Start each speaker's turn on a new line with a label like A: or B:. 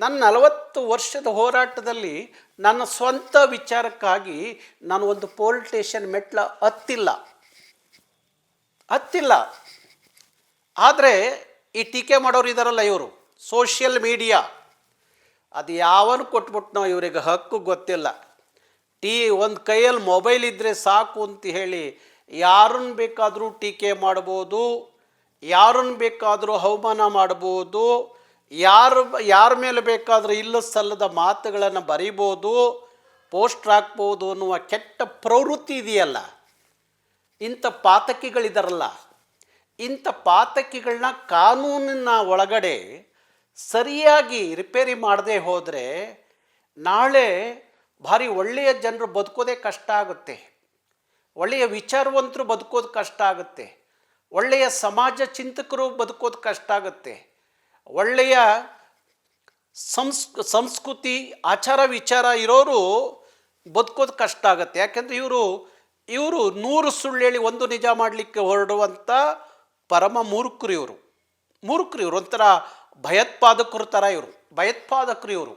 A: ನನ್ನ 40 ವರ್ಷದ ಹೋರಾಟದಲ್ಲಿ ನನ್ನ ಸ್ವಂತ ವಿಚಾರಕ್ಕಾಗಿ ನಾನು ಒಂದು ಪೊಲೀಸ್ ಸ್ಟೇಷನ್ ಮೆಟ್ಲ ಹತ್ತಿಲ್ಲ. ಆದರೆ ಈ ಟೀಕೆ ಮಾಡೋರು ಇದ್ದಾರಲ್ಲ, ಇವರು ಸೋಷಿಯಲ್ ಮೀಡಿಯಾ, ಅದು ಯಾವನು ಕೊಟ್ಬಿಟ್ನೋ ಇವರಿಗೆ ಹಕ್ಕು ಗೊತ್ತಿಲ್ಲ. ಒಂದು ಕೈಯಲ್ಲಿ ಮೊಬೈಲ್ ಇದ್ದರೆ ಸಾಕು ಅಂತ ಹೇಳಿ ಯಾರನ್ನು ಬೇಕಾದರೂ ಟೀಕೆ ಮಾಡ್ಬೋದು, ಯಾರನ್ನು ಬೇಕಾದರೂ ಅವಮಾನ ಮಾಡ್ಬೋದು, ಯಾರ ಮೇಲೆ ಬೇಕಾದರೂ ಇಲ್ಲ ಸಲ್ಲದ ಮಾತುಗಳನ್ನು ಬರೀಬೋದು, ಪೋಸ್ಟ್ರ್ ಹಾಕ್ಬೋದು ಅನ್ನುವ ಕೆಟ್ಟ ಪ್ರವೃತ್ತಿ ಇದೆಯಲ್ಲ. ಇಂಥ ಪಾತಕಿಗಳಿದಾರಲ್ಲ, ಇಂಥ ಪಾತಕಿಗಳನ್ನ ಕಾನೂನಿನ ಒಳಗಡೆ ಸರಿಯಾಗಿ ರಿಪೇರಿ ಮಾಡದೆ ಹೋದರೆ ನಾಳೆ ಭಾರಿ ಒಳ್ಳೆಯ ಜನರು ಬದುಕೋದೇ ಕಷ್ಟ ಆಗುತ್ತೆ, ಒಳ್ಳೆಯ ವಿಚಾರವಂತರು ಬದುಕೋದು ಕಷ್ಟ ಆಗುತ್ತೆ, ಒಳ್ಳೆಯ ಸಮಾಜ ಚಿಂತಕರು ಬದುಕೋದು ಕಷ್ಟ ಆಗುತ್ತೆ, ಒಳ್ಳೆಯ ಸಂಸ್ಕೃತಿ ಆಚಾರ ವಿಚಾರ ಇರೋರು ಬದುಕೋದು ಕಷ್ಟ ಆಗುತ್ತೆ. ಯಾಕೆಂದರೆ ಇವರು 100 ಸುಳ್ಳು ಹೇಳಿ 1 ನಿಜ ಮಾಡಲಿಕ್ಕೆ ಹೊರಡುವಂಥ ಪರಮ ಮೂರ್ಖರು ಇವರು. ಒಂಥರ ಭಯೋತ್ಪಾದಕರು ಥರ ಭಯೋತ್ಪಾದಕರು ಇವರು.